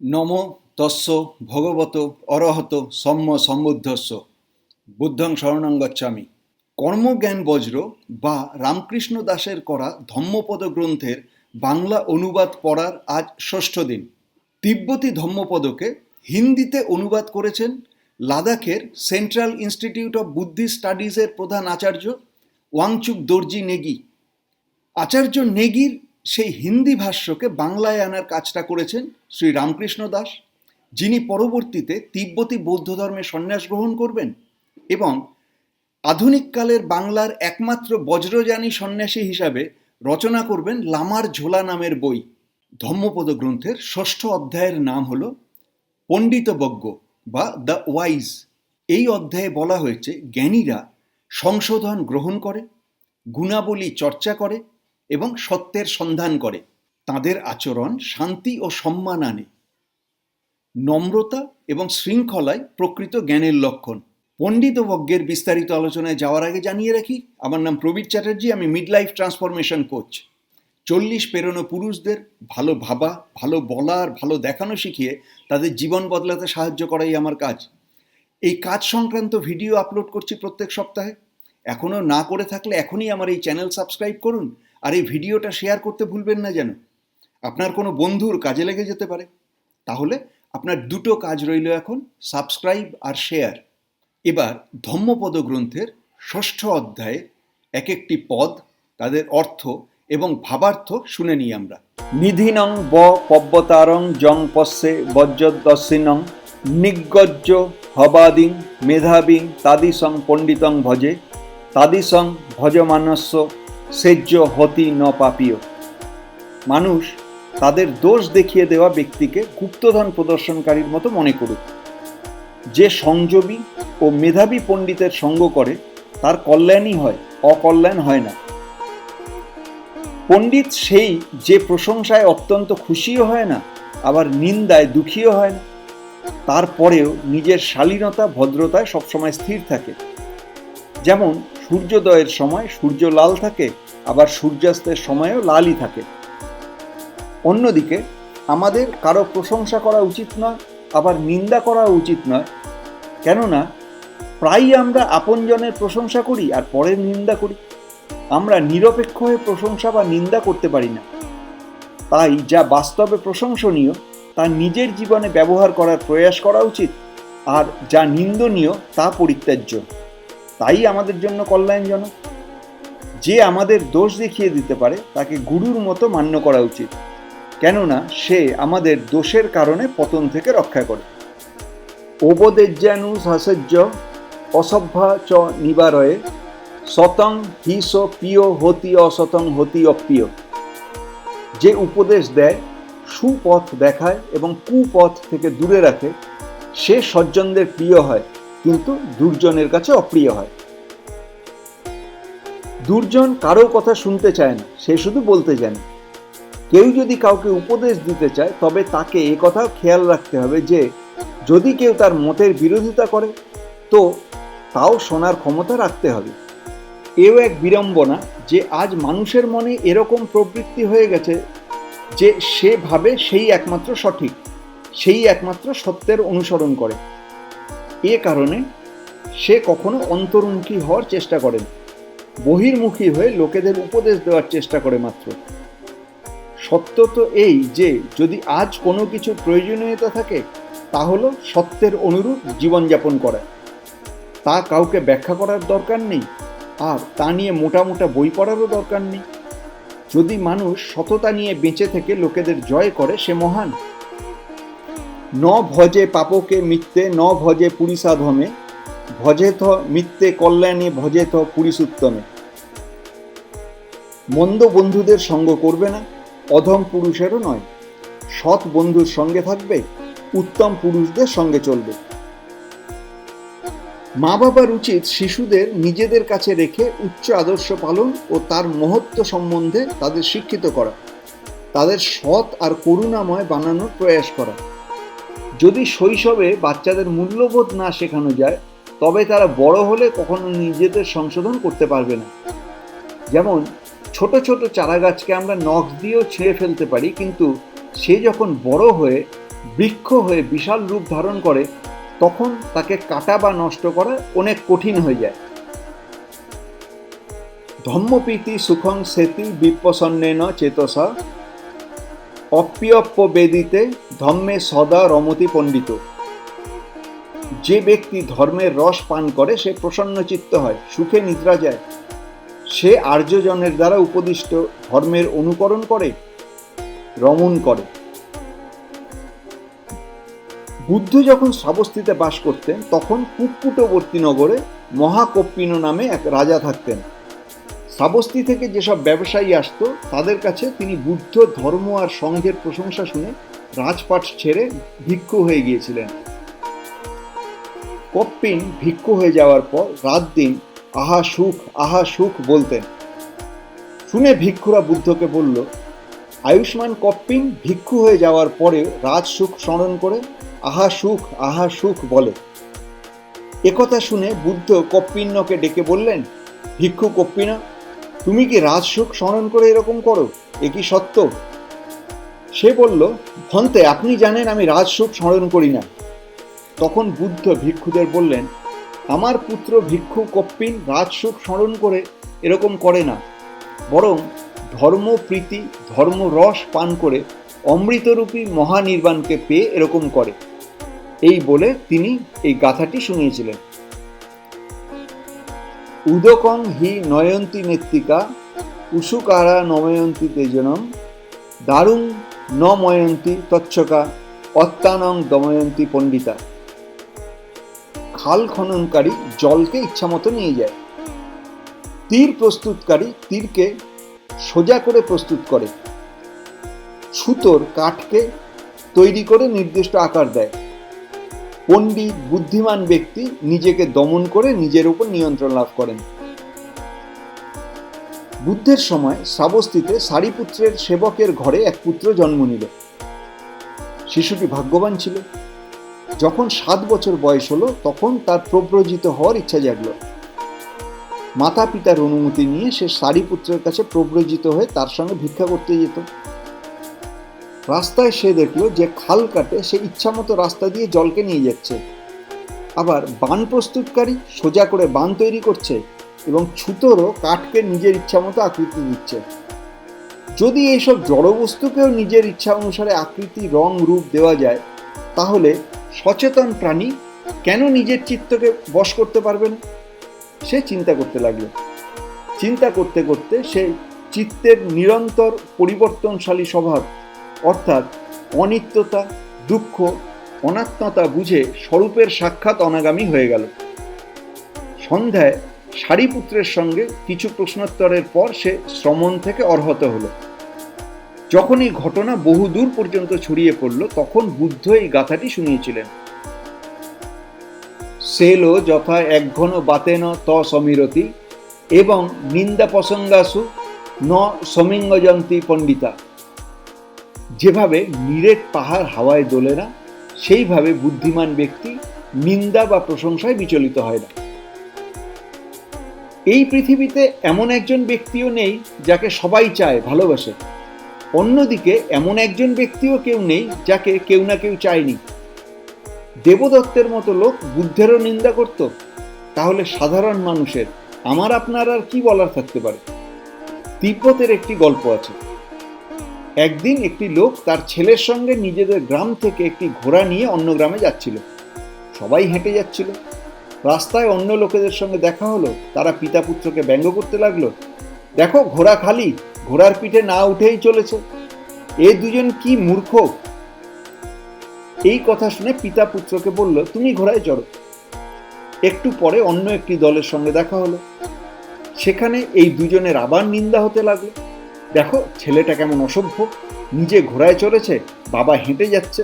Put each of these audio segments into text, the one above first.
নম তস্য ভগবত অরহত সম্য সম্বুদ্ধস্য বুদ্ধং শরণং গচ্ছামি। কর্মজ্ঞান বজ্র বা রামকৃষ্ণ দাসের করা ধম্মপদ গ্রন্থের বাংলা অনুবাদ পড়ার আজ ষষ্ঠ দিন। তিব্বতী ধম্মপদকে হিন্দিতে অনুবাদ করেছেন লাদাখের সেন্ট্রাল ইনস্টিটিউট অফ বুদ্ধিস্ট স্টাডিজের প্রধান আচার্য ওয়াংচুক দর্জি নেগি। আচার্য নেগির সেই হিন্দি ভাষ্যকে বাংলায় আনার কাজটা করেছেন শ্রী রামকৃষ্ণ দাস, যিনি পরবর্তীতে তিব্বতী বৌদ্ধ ধর্মে সন্ন্যাস গ্রহণ করবেন এবং আধুনিককালের বাংলার একমাত্র বজ্রযানী সন্ন্যাসী হিসাবে রচনা করবেন লামার ঝোলা নামের বই। ধম্মপদ গ্রন্থের ষষ্ঠ অধ্যায়ের নাম হল পণ্ডিতবজ্ঞ বা দ্য ওয়াইজ। এই অধ্যায়ে বলা হয়েছে জ্ঞানীরা সংশোধন গ্রহণ করে, গুণাবলী চর্চা করে এবং সত্যের সন্ধান করে। তাদের আচরণ শান্তি ও সম্মান আনে। নম্রতা এবং শৃঙ্খলাই প্রকৃত জ্ঞানের লক্ষণ। পণ্ডিতবজ্ঞের বিস্তারিত আলোচনায় যাওয়ার আগে জানিয়ে রাখি, আমার নাম প্রবীর চ্যাটার্জি, আমি মিড লাইফ ট্রান্সফরমেশন কোচ। 40 পেরোনো পুরুষদের ভালো ভাবা, ভালো বলা আর ভালো দেখানো শিখিয়ে তাদের জীবন বদলাতে সাহায্য করাই আমার কাজ। এই কাজ সংক্রান্ত ভিডিও আপলোড করছি প্রত্যেক সপ্তাহে। এখনও না করে থাকলে এখনই আমার এই চ্যানেল সাবস্ক্রাইব করুন আর এই ভিডিওটা শেয়ার করতে ভুলবেন না যেন। আপনার কোনো বন্ধুর কাজে লেগে যেতে পারে। তাহলে আপনার দুটো কাজ রইল এখন, সাবস্ক্রাইব আর শেয়ার। এবার ধম্মপদ গ্রন্থের ষষ্ঠ অধ্যায়ে এক একটি পদ, তাদের অর্থ এবং ভাবার্থ শুনে নিই আমরা। নিধিনং ব পব্বতারং জং পশ্যে বজ্রদস্যিনং নিগজ্য হবাদিং মেধাবিং তাদিসং পণ্ডিতং ভজে তাদিসং ভজমানস্য সেজ্য হতি ন পাপীয়। মানুষ তাদের দোষ দেখিয়ে দেওয়া ব্যক্তিকে গুপ্তধন প্রদর্শনকারীর মতো মনে করুক। যে সংযমী ও মেধাবী পণ্ডিতের সঙ্গ করে তার কল্যাণই হয়, অকল্যাণ হয় না। পণ্ডিত সেই যে প্রশংসায় অত্যন্ত খুশিও হয় না, আবার নিন্দায় দুঃখীও হয় না, তারপরেও নিজের শালীনতা ভদ্রতায় সবসময় স্থির থাকে। যেমন সূর্যোদয়ের সময় সূর্য লাল থাকে, আবার সূর্যাস্তের সময়ও লালই থাকে। অন্যদিকে আমাদের কারো প্রশংসা করা উচিত নয়, আবার নিন্দা করা উচিত নয়। কেননা প্রায়ই আমরা আপনজনের প্রশংসা করি আর পরের নিন্দা করি। আমরা নিরপেক্ষ হয়ে প্রশংসা বা নিন্দা করতে পারি না। তাই যা বাস্তবে প্রশংসনীয় তা নিজের জীবনে ব্যবহার করার প্রয়াস করা উচিত, আর যা নিন্দনীয় তা পরিত্যাজ্য। তাই আমাদের জন্য কল্যাণজনক। যে আমাদের দোষ দেখিয়ে দিতে পারে তাকে গুরুর মতো মান্য করা উচিত, কেননা সে আমাদের দোষের কারণে পতন থেকে রক্ষা করে। ওবদেজ্যানুশাসজ্য অসভ্যা চ নিবারয়ে সতং হিস প্রিয় হতি অসতং হতি অপ্রিয়। যে উপদেশ দেয়, সুপথ দেখায় এবং কুপথ থেকে দূরে রাখে, সে সজ্জনদের প্রিয় হয়, কিন্তু দুর্জনের কাছে অপ্রিয় হয়। দুর্জন কারো কথা শুনতে চায় না, সে শুধু বলতে জানে। কেউ যদি কাউকে উপদেশ দিতে চায় তবে তাকে এ কথাও খেয়াল রাখতে হবে যে যদি কেউ তার মতের বিরোধিতা করে তো তাও শোনার ক্ষমতা রাখতে হবে। এও এক বিড়ম্বনা যে আজ মানুষের মনে এরকম প্রবৃত্তি হয়ে গেছে যে সে ভাবে সেই একমাত্র সঠিক, সেই একমাত্র সত্যের অনুসরণ করে। এ কারণে সে কখনো অন্তর্মুখী হওয়ার চেষ্টা করে না, বহির্মুখী হয়ে লোকেদের উপদেশ দেওয়ার চেষ্টা করে মাত্র। সত্য তো এই যে যদি আজ কোনো কিছুর প্রয়োজনীয়তা থাকে তা হলো সত্যের অনুরূপ জীবনযাপন করা। তা কাউকে ব্যাখ্যা করার দরকার নেই, আর তা নিয়ে মোটা মোটা বই পড়ারও দরকার নেই। যদি মানুষ সততা নিয়ে বেঁচে থেকে লোকেদের জয় করে, সে মহান। ন ভজে পাপকে মিথ্যে ন ভজে পুরীসাধমে ভজেথ মিথ্যে কল্যাণে ভজেথ পুরীসুত্তমে। মন্দ বন্ধুদের সঙ্গ করবে না, অধম পুরুষেরও নয়। সৎ বন্ধুর সঙ্গে থাকবে, উত্তম পুরুষদের সঙ্গে চলবে। মা বাবার উচিত শিশুদের নিজেদের কাছে রেখে উচ্চ আদর্শ পালন ও তার মহত্ব সম্বন্ধে তাদের শিক্ষিত করা, তাদের সৎ আর করুণাময় বানানোর প্রয়াস করা। যদি শৈশবে বাচ্চাদের মূল্যবোধ না শেখানো যায় তবে তারা বড় হলে কখনো নিজেদের সংশোধন করতে পারবে না। যেমন ছোট ছোট চারা গাছকে আমরা নখ দিয়েও ছিঁড়ে ফেলতে পারি, কিন্তু সে যখন বড় হয়ে বৃক্ষ হয়ে বিশাল রূপ ধারণ করে, তখন তাকে কাটা বা নষ্ট করা অনেক কঠিন হয়ে যায়। ধম্মপ্রীতি সুখং সেতি বিপ্রসন্নেন চেতসা অপ্যপ্য বেদিতে ধম্মে সদা রমতি পণ্ডিত। যে ব্যক্তি ধর্মের রস পান করে সে প্রসন্নচিত্ত হয়, সুখে নিদ্রা যায়। সে আর্যজনের দ্বারা উপদিষ্ট ধর্মের অনুকরণ করে, রমণ করে। বুদ্ধ যখন শ্রাবস্তিতে বাস করতেন তখন কুক্কুটবর্তী নগরে মহাকপ্পিন নামে এক রাজা থাকতেন। শ্রাবস্তি থেকে যেসব ব্যবসায়ী আসতো তাদের কাছে তিনি বুদ্ধ ধর্ম আর সংঘের প্রশংসা শুনে রাজপাট ছেড়ে ভিক্ষু হয়ে গিয়েছিলেন। কপ্পিন ভিক্ষু হয়ে যাওয়ার পর রাত দিন আহা সুখ বলতেন। শুনে ভিক্ষুরা বুদ্ধকে বলল, আয়ুষ্মান কপ্পিন ভিক্ষু হয়ে যাওয়ার পরেও রাজসুখ স্মরণ করে আহা সুখ বলে। একথা শুনে বুদ্ধ কপ্পিন্নকে ডেকে বললেন, ভিক্ষু কপ্পিনা, তুমি কি রাজসুখ স্মরণ করে এরকম করো? এ কি সত্য? সে বলল, ভন্তে, আপনি জানেন আমি রাজসুখ স্মরণ করি না। তখন বুদ্ধ ভিক্ষুদের বললেন, আমার পুত্র ভিক্ষু কপ্পিন রাজসুখ স্মরণ করে এরকম করে না, বরং ধর্মপ্রীতি ধর্মরস পান করে অমৃতরূপী মহানির্বাণকে পেয়ে এরকম করে। এই বলে তিনি এই গাথাটি শুনিয়েছিলেন। উদকং হি নয়ন্তি নেত্তিকা উষুকারা নময়ন্তি তেজনম দারুং ন ময়ন্তি তচ্ছকা অত্যানং দময়ন্তি পণ্ডিতা। খাল খননকারী জলকে ইচ্ছামতো নিয়ে যায়, তীর প্রস্তুতকারী তীরকে সোজা করে প্রস্তুত করে, সুতোর কাঠকে তৈরি করে নির্দিষ্ট আকার দেয়। পণ্ডিত বুদ্ধিমান ব্যক্তি নিজেকে দমন করে নিজের উপর নিয়ন্ত্রণ লাভ করেন। বুদ্ধের সময় শ্রাবস্তিতে সারিপুত্রের সেবকের ঘরে এক পুত্র জন্ম নিল। শিশুটি ভাগ্যবান ছিল। যখন 7 বছর বয়স হলো তখন তার প্রব্রজিত হওয়ার ইচ্ছা জাগল। মাতা পিতার অনুমতি নিয়ে সে সারিপুত্রের কাছে প্রব্রজিত হয়ে তার সঙ্গে ভিক্ষা করতে যেত। রাস্তায় সে দেখলো যে খাল কাটে সে ইচ্ছামতো রাস্তা দিয়ে জলকে নিয়ে যাচ্ছে, আবার বান প্রস্তুতকারী সোজা করে বান তৈরি করছে এবং ছুতোরও কাঠকে নিজের ইচ্ছামতো আকৃতি দিচ্ছে। যদি এইসব জড়বস্তুকেও নিজের ইচ্ছা অনুসারে আকৃতি রং রূপ দেওয়া যায়, তাহলে সচেতন প্রাণী কেন নিজের চিত্তকে বশ করতে পারবে না? সে চিন্তা করতে লাগলো। চিন্তা করতে করতে সে চিত্তের নিরন্তর পরিবর্তনশালী স্বভাব অর্থাৎ অনিত্যতা, দুঃখ, অনাত্মতা বুঝে স্বরূপের সাক্ষাৎ অনাগামী হয়ে গেল। সন্ধ্যায় সারিপুত্রের সঙ্গে কিছু প্রশ্নোত্তরের পর সে শ্রমণ থেকে অর্হত হলো। যখন এই ঘটনা বহুদূর পর্যন্ত ছড়িয়ে পড়ল তখন বুদ্ধ এই গাথাটি শুনিয়েছিলেন। সেলো যথা একঘন বাতেন ত সমীরতি এবং নিন্দা প্রসঙ্গাসু ন সমিঙ্গজন্তি পণ্ডিতা। যেভাবে নিরেট পাহাড় হাওয়ায় দোলে না, সেইভাবে বুদ্ধিমান ব্যক্তি নিন্দা বা প্রশংসায় বিচলিত হয় না। এই পৃথিবীতে এমন একজন ব্যক্তিও নেই যাকে সবাই চায়, ভালোবাসে। অন্যদিকে এমন একজন ব্যক্তিও কেউ নেই যাকে কেউ না কেউ চায়নি। দেবদত্তের মতো লোক বুদ্ধেরও নিন্দা করত, তাহলে সাধারণ মানুষের আমার আপনার আর কি বলার থাকতে পারে? তিব্বতের একটি গল্প আছে। একদিন একটি লোক তার ছেলের সঙ্গে নিজেদের গ্রাম থেকে একটি ঘোড়া নিয়ে অন্য গ্রামে যাচ্ছিল। সবাই হেঁটে যাচ্ছিল। রাস্তায় অন্য লোকেদের সঙ্গে দেখা হলো। তারা পিতা পুত্রকে ব্যঙ্গ করতে লাগলো, দেখো ঘোড়া খালি, ঘোড়ার পিঠে না উঠেই চলেছে, এ দুজন কি মূর্খ। এই কথা শুনে পিতা পুত্রকে বলল, তুমি ঘোড়ায় চড়ো। একটু পরে অন্য একটি দলের সঙ্গে দেখা হলো। সেখানে এই দুজনের আবার নিন্দা হতে লাগলো, দেখো ছেলেটা কেমন অসভ্য, নিজে ঘোড়ায় চড়েছে, বাবা হেঁটে যাচ্ছে।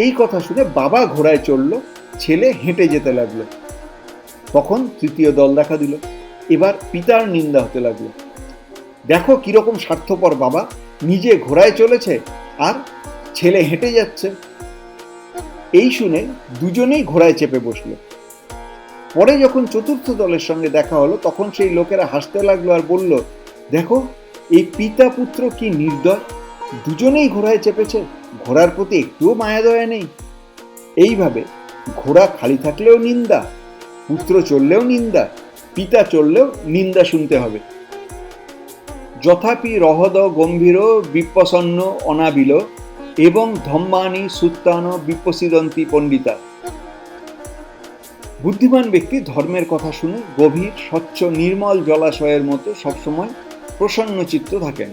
এই কথা শুনে বাবা ঘোড়ায় চড়ল, ছেলে হেঁটে যেতে লাগলো। তখন তৃতীয় দল দেখা দিল। এবার পিতার নিন্দা হতে লাগলো, দেখো কিরকম স্বার্থপর বাবা, নিজে ঘোড়ায় চলেছে আর ছেলে হেঁটে যাচ্ছে। এই শুনে দুজনেই ঘোড়ায় চেপে বসলো। পরে যখন চতুর্থ দলের সঙ্গে দেখা হলো তখন সেই লোকেরা হাসতে লাগলো আর বলল, দেখো এই পিতা পুত্র কি নির্দয়, দুজনেই ঘোড়ায় চেপেছে, ঘোড়ার প্রতি একটুও মায়া দয়া নেই। এইভাবে ঘোড়া খালি থাকলেও নিন্দা, পুত্র চললেও নিন্দা, পিতা চললেও নিন্দা শুনতে হবে। যথাপি রহদ গম্ভীর বিপ্রসন্ন অনাবিল এবং ধম্মানি সুত্তান বিপ্রসিদন্তি পণ্ডিতা। বুদ্ধিমান ব্যক্তি ধর্মের কথা শুনে গভীর স্বচ্ছ নির্মল জলাশয়ের মতো সবসময় প্রসন্ন চিত্ত থাকেন।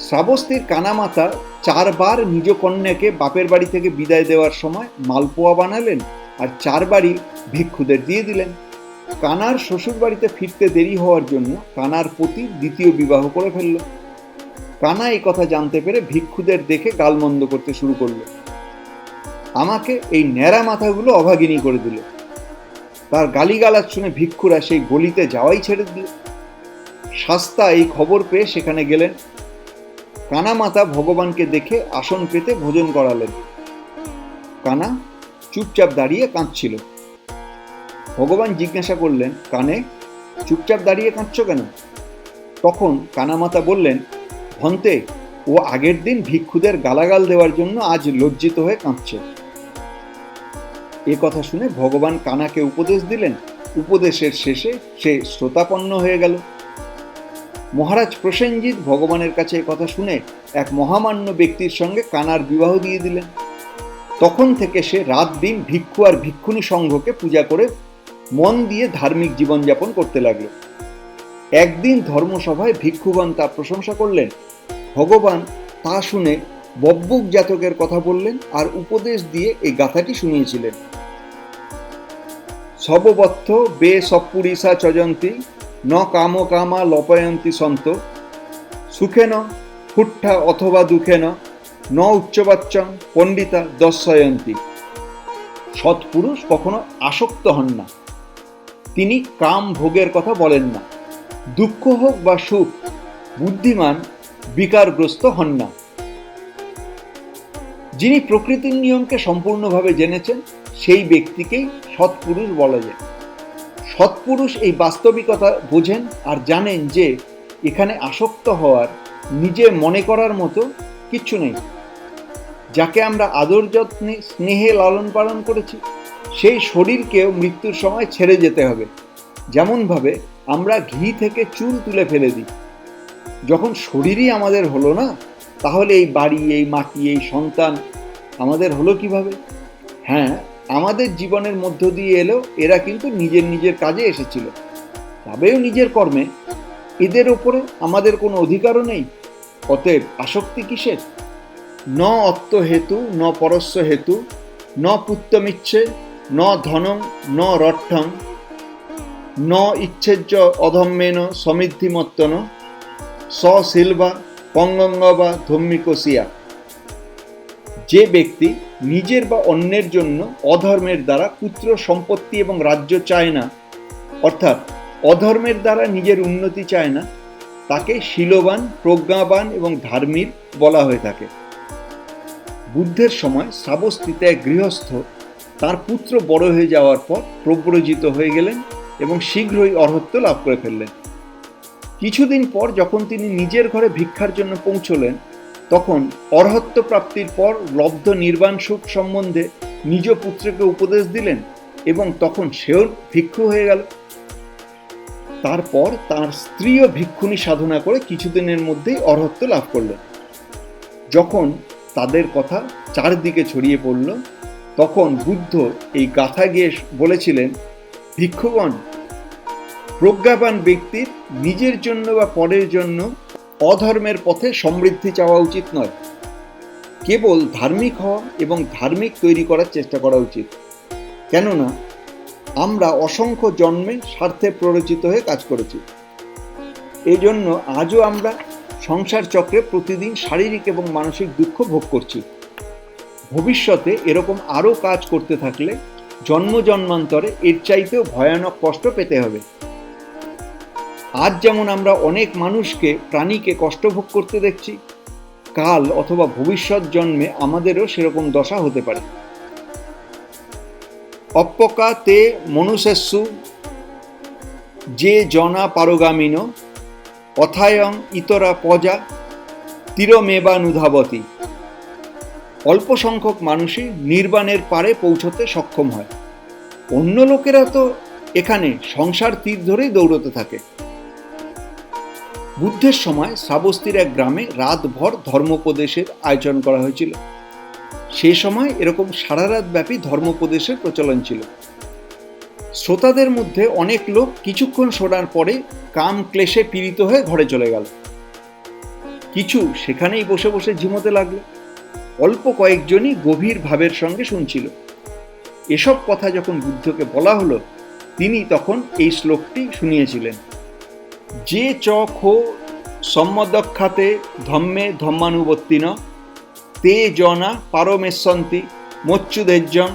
শ্রাবস্তীর কানামাতা 4 বার নিজ কন্যাকে বাপের বাড়ি থেকে বিদায় দেওয়ার সময় মালপোয়া বানালেন আর 4 বারই ভিক্ষুদের দিয়ে দিলেন। কানার শ্বশুর বাড়িতে ফিরতে দেরি হওয়ার জন্য কানার পতি দ্বিতীয় বিবাহ করে ফেলল। কানা এই কথা জানতে পেরে ভিক্ষুদের দেখে গালমন্দ করতে শুরু করলো। আমাকে এই ন্যাড়া মাথাগুলো অভাগিনী করে দিল। তার গালিগালাজ শুনে ভিক্ষুরা সেই গলিতে যাওয়াই ছেড়ে দিল। শাস্তা এই খবর পেয়ে সেখানে গেলেন। কানা মাতা ভগবানকে দেখে আসন পেতে ভোজন করালেন। কানা চুপচাপ দাঁড়িয়ে কাঁদছিল। ভগবান জিজ্ঞাসা করলেন, কানে, চুপচাপ দাঁড়িয়ে কাঁদছ কেন? তখন কানামাতা বললেন, ভন্তে, ও আগের দিন ভিক্ষুদের গালাগাল দেওয়ার জন্য আজ লজ্জিত হয়ে কাঁদছে। এ কথা শুনে ভগবান কানাকে উপদেশ দিলেন। উপদেশের শেষে সে শ্রোতাপন্ন হয়ে গেল। মহারাজ প্রসেনজিৎ ভগবানের কাছে এ কথা শুনে এক মহামান্য ব্যক্তির সঙ্গে কানার বিবাহ দিয়ে দিলেন। তখন থেকে সে রাত দিন ভিক্ষু আর ভিক্ষুণী সংঘকে পূজা করে মন দিয়ে ধার্মিক জীবনযাপন করতে লাগল। একদিন ধর্মসভায় ভিক্ষুগণ তা প্রশংসা করলেন। ভগবান তা শুনে বব্বুক জাতকের কথা বললেন আর উপদেশ দিয়ে এই গাথাটি শুনিয়েছিলেন। সববত্থ বে সপুরিষা চজন্তি ন কাম কামা লপয়ন্তি সন্ত সুখেন ফুট্ঠা অথবা দুঃখেন ন উচ্চবাচ্চং পণ্ডিতা দর্শয়ন্তি। সৎপুরুষ কখনো আসক্ত হন না, তিনি কাম ভোগের কথা বলেন না। দুঃখ হোক বা সুখ, বুদ্ধিমান বিকারগ্রস্ত হন না। যিনি প্রকৃতির নিয়মকে সম্পূর্ণভাবে জেনেছেন সেই ব্যক্তিকেই সৎপুরুষ বলা যায়। সৎপুরুষ এই বাস্তবিকতা বোঝেন আর জানেন যে এখানে আসক্ত হওয়ার, নিজে মনে করার মতো কিচ্ছু নেই। যাকে আমরা আদর যত্নে স্নেহে লালন পালন করেছি সেই শরীরকেও মৃত্যুর সময় ছেড়ে যেতে হবে। যেমনভাবে আমরা ঘি থেকে চুল তুলে ফেলে দিই। যখন শরীরই আমাদের হলো না, তাহলে এই বাড়ি, এই মাটি, এই সন্তান আমাদের হলো কিভাবে? হ্যাঁ, আমাদের জীবনের মধ্য দিয়ে এলেও এরা কিন্তু নিজের নিজের কাজে এসেছিল, তবেও নিজের কর্মে। এদের ওপরে আমাদের কোনো অধিকারও নেই। অতএব আসক্তি কিসের? ন অত্ত হেতু ন পরস্য হেতু ন পুত্তমিচ্ছে ন ধনং ন রট্ঠং ন ইচ্ছেজ্য অধম্যেন সমৃদ্ধিমত্তন স শিলবা পঙ্গঙ্গ বা ধম্মিকসিয়া। যে ব্যক্তি নিজের বা অন্যের জন্য অধর্মের দ্বারা পুত্র, সম্পত্তি এবং রাজ্য চায় না, অর্থাৎ অধর্মের দ্বারা নিজের উন্নতি চায় না, তাকে শীলবান, প্রজ্ঞাবান এবং ধার্মিক বলা হয়ে থাকে। বুদ্ধের সময় শ্রাবস্তীতে এক গৃহস্থ তার পুত্র বড় হয়ে যাওয়ার পর প্রব্রজিত হয়ে গেলেন এবং শীঘ্রই অর্হত্ব লাভ করে ফেললেন। কিছুদিন পর যখন তিনি নিজের ঘরে ভিক্ষার জন্য পৌঁছলেন, তখন অর্হত্ব প্রাপ্তির পর লব্ধ নির্বাণ সুখ সম্বন্ধে নিজ পুত্রকে উপদেশ দিলেন এবং তখন সেও ভিক্ষু হয়ে গেল। তারপর তার স্ত্রীও ভিক্ষুণী সাধনা করে কিছুদিনের মধ্যেই অর্হত্ব লাভ করলেন। যখন তাদের কথা চারদিকে ছড়িয়ে পড়ল, তখন বুদ্ধ এই গাথা গিয়ে বলেছিলেন, ভিক্ষুগণ, প্রজ্ঞাবান ব্যক্তির নিজের জন্য বা পরের জন্য অধর্মের পথে সমৃদ্ধি চাওয়া উচিত নয়। কেবল ধার্মিক হওয়া এবং ধার্মিক তৈরি করার চেষ্টা করা উচিত। কেননা আমরা অসংখ্য জন্মে স্বার্থে প্ররোচিত হয়ে কাজ করেছি। এই জন্য আজও আমরা সংসার চক্রে প্রতিদিন শারীরিক এবং মানসিক দুঃখ ভোগ করছি। ভবিষ্যতে এরকম আরও কাজ করতে থাকলে জন্ম জন্মান্তরে এর চাইতেও ভয়ানক কষ্ট পেতে হবে। আজ যেমন আমরা অনেক মানুষকে, প্রাণীকে কষ্ট ভোগ করতে দেখছি, কাল অথবা ভবিষ্যৎ জন্মে আমাদেরও সেরকম দশা হতে পারে। অপ্পকা তে মনুষ্যস্যু যে জনা পারগামিন অথায়ং ইতরা পজা তীরমেবানুধাবতি। অল্প সংখ্যক মানুষই নির্বাণের পারে পৌঁছতে সক্ষম হয়। অন্য লোকেরা তো এখানে সংসার তীর ধরেই দৌড়তে থাকে। বুদ্ধের সময় শ্রাবস্তীর এক গ্রামে রাতভর ধর্মোপদেশের আয়োজন করা হয়েছিল। সে সময় এরকম সারা রাত ব্যাপী ধর্মোপদেশের প্রচলন ছিল। শ্রোতাদের মধ্যে অনেক লোক কিছুক্ষণ শোনার পরে কাম ক্লেশে পীড়িত হয়ে ঘরে চলে গেল। কিছু সেখানেই বসে বসে ঝিমোতে লাগলো। অল্প কয়েকজনই গভীর ভাবের সঙ্গে শুনছিল। এসব কথা যখন বুদ্ধকে বলা হলো, তিনি তখন এই শ্লোকটি শুনিয়েছিলেন। যে চ খো সম্মদক্ষাতে ধম্মে ধম্মানুবর্তিন তে জনা পারমেশ্বন্তি মচ্যুদেজ্যম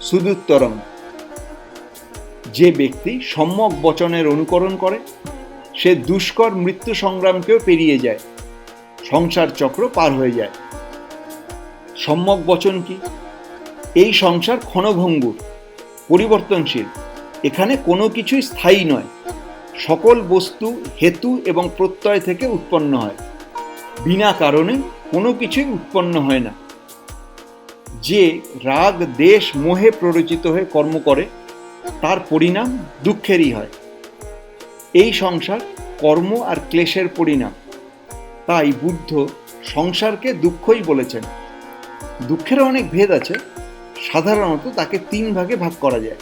সুদুত্তরম। যে ব্যক্তি সম্যক বচনের অনুকরণ করে সে দুষ্কর মৃত্যু সংগ্রামকেও পেরিয়ে যায়, সংসার চক্র পার হয়ে যায়। সম্যক বচন কি? এই সংসার ক্ষণভঙ্গুর, পরিবর্তনশীল। এখানে কোনো কিছুই স্থায়ী নয়। সকল বস্তু হেতু এবং প্রত্যয় থেকে উৎপন্ন হয়। বিনা কারণে কোনো কিছুই উৎপন্ন হয় না। যে রাগ দেশ মোহে প্ররোচিত হয়ে কর্ম করে তার পরিণাম দুঃখেরই হয়। এই সংসার কর্ম আর ক্লেশের পরিণাম। তাই বুদ্ধ সংসারকে দুঃখই বলেছেন। দুঃখের অনেক ভেদ আছে। সাধারণত তাকে 3 ভাগে ভাগ করা যায়: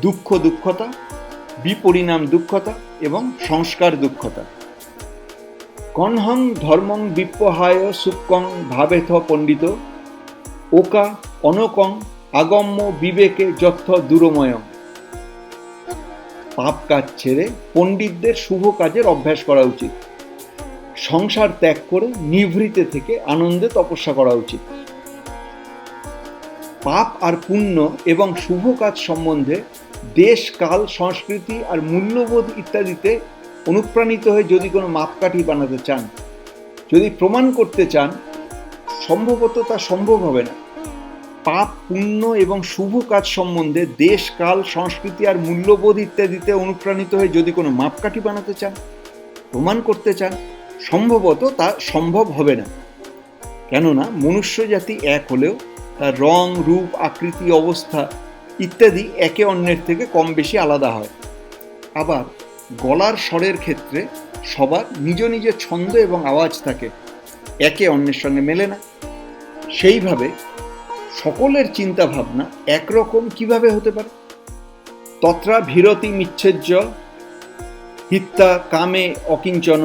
দুঃখ দুঃখতা, বিপরিণাম দুঃখতা এবং সংস্কার দুঃখতা। কনহং ধর্মং বিপ্পহায় সুক্কং ভাবেথ পণ্ডিত ওকা অনকং আগম্য বিবেকে যথ দূরময়ং। পাপ কাজ ছেড়ে পণ্ডিতদের শুভ কাজের অভ্যাস করা উচিত। সংসার ত্যাগ করে নিভৃতে থেকে আনন্দে তপস্যা করা উচিত। পাপ আর পুণ্য এবং শুভ কাজ সম্বন্ধে দেশ কাল সংস্কৃতি আর মূল্যবোধ ইত্যাদিতে অনুপ্রাণিত হয়ে যদি কোনো মাপকাঠি বানাতে চান, যদি প্রমাণ করতে চান, সম্ভবত তা সম্ভব হবে না। পাপ পুণ্য এবং শুভ কাজ সম্বন্ধে দেশ কাল সংস্কৃতি আর মূল্যবোধ ইত্যাদিতে অনুপ্রাণিত হয়ে যদি কোনো মাপকাঠি বানাতে চান, প্রমাণ করতে চান, সম্ভবত তা সম্ভব হবে না। কেননা মনুষ্য জাতি এক হলেও তার রং রূপ আকৃতি অবস্থা ইত্যাদি একে অন্যের থেকে কম বেশি আলাদা হয়। আবার গলার স্বরের ক্ষেত্রে সবার নিজ নিজ ছন্দ এবং আওয়াজ থাকে, একে অন্যের সঙ্গে মেলে না। সেইভাবে সকলের চিন্তা ভাবনা একরকম কিভাবে হতে পারে? তত্রা ভিরতি মিচ্ছেজ্য হিত্যা কামে অকিঞ্চন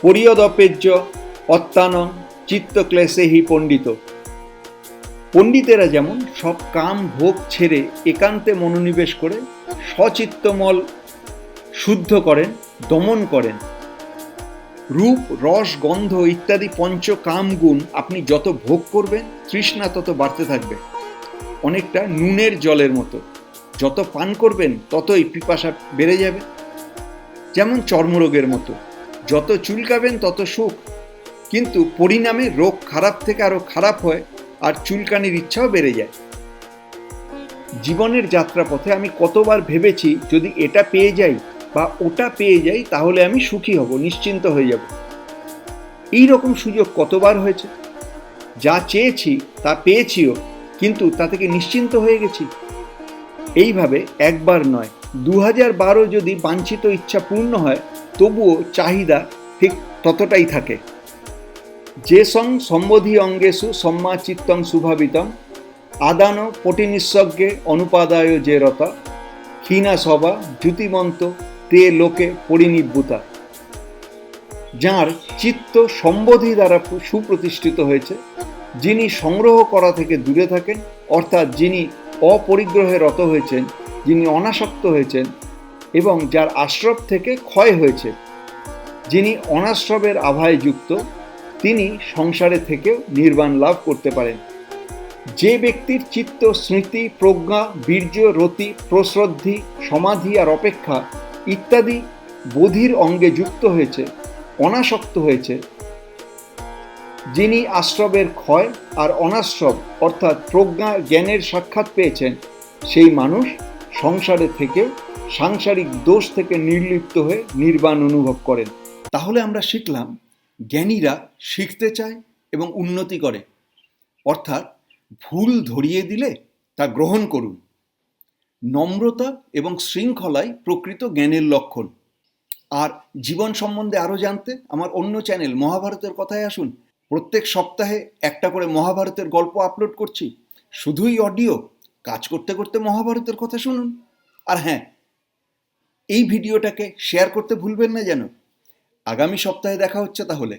পরিয়দপেজ্য অত্যান চিত্তক্লেশে হি পণ্ডিত। পণ্ডিতেরা যেমন সব কাম ভোগ ছেড়ে একান্তে মনোনিবেশ করে সচিত্তমল শুদ্ধ করেন, দমন করেন। রূপ রস গন্ধ ইত্যাদি পঞ্চ কাম গুণ আপনি যত ভোগ করবেন তৃষ্ণা তত বাড়তে থাকবে। অনেকটা নুনের জলের মতো, যত পান করবেন ততই পিপাসা বেড়ে যাবে। যেমন চর্মরোগের মতো, যত চুলকাবেন তত সুখ, কিন্তু পরিণামে রোগ খারাপ থেকে আরো খারাপ হয় আর চুলকানির ইচ্ছাও বেড়ে যায়। জীবনের যাত্রাপথে আমি কতবার ভেবেছি যদি এটা পেয়ে যাই বা ওটা পেয়ে যাই তাহলে আমি সুখী হব, নিশ্চিন্ত হয়ে যাব। এই রকম সুযোগ কতবার হয়েছে। যা চেয়েছি তা পেয়েছিও, কিন্তু তা থেকে নিশ্চিন্ত হয়ে গেছি। এইভাবে একবার নয় 2012 যদি বাঞ্ছিত ইচ্ছা পূর্ণ হয় তবুও চাহিদা ঠিক ততটাই থাকে। যে সং সম্বোধি অঙ্গেষু সম্মা চিত্তং সুভাবিতম আদান পটিনিঃসজ্ঞে অনুপাদায় যে রতা ক্ষীণা সভা জ্যুতিমন্ত তে লোকে পরিনিব্বুতা। যাঁর চিত্ত সম্বোধি দ্বারা সুপ্রতিষ্ঠিত হয়েছে, যিনি সংগ্রহ করা থেকে দূরে থাকেন, অর্থাৎ যিনি অপরিগ্রহে রত হয়েছেন, যিনি অনাসক্ত হয়েছেন এবং যার আশ্রব থেকে ক্ষয় হয়েছে, যিনি অনাশ্রবের আভায় যুক্ত, তিনি সংসারে থেকেও নির্বাণ লাভ করতে পারেন। যে ব্যক্তির চিত্ত স্মৃতি প্রজ্ঞা বীর্য রতি প্রশ্রদ্ধি সমাধি আর অপেক্ষা ইত্যাদি বোধির অঙ্গে যুক্ত হয়েছে, অনাসক্ত হয়েছে, যিনি আশ্রবের ক্ষয় আর অনাশ্রব অর্থাৎ প্রজ্ঞা জ্ঞানের সাক্ষাৎ পেয়েছেন, সেই মানুষ সংসারে থেকেও সাংসারিক দোষ থেকে নির্লিপ্ত হয়ে নির্বাণ অনুভব করেন। তাহলে আমরা শিখলাম জ্ঞানীরা শিখতে চায় এবং উন্নতি করে, অর্থাৎ ভুল ধরিয়ে দিলে তা গ্রহণ করুন। নম্রতা এবং শৃঙ্খলাই প্রকৃত জ্ঞানের লক্ষণ। আর জীবন সম্বন্ধে আরও জানতে আমার অন্য চ্যানেল মহাভারতের কথায় আসুন। প্রত্যেক সপ্তাহে একটা করে মহাভারতের গল্প আপলোড করছি, শুধুই অডিও। কাজ করতে করতে মহাভারতের কথা শুনুন। আর হ্যাঁ, এই ভিডিওটাকে শেয়ার করতে ভুলবেন না যেন। আগামী সপ্তাহে দেখা হচ্ছে তাহলে।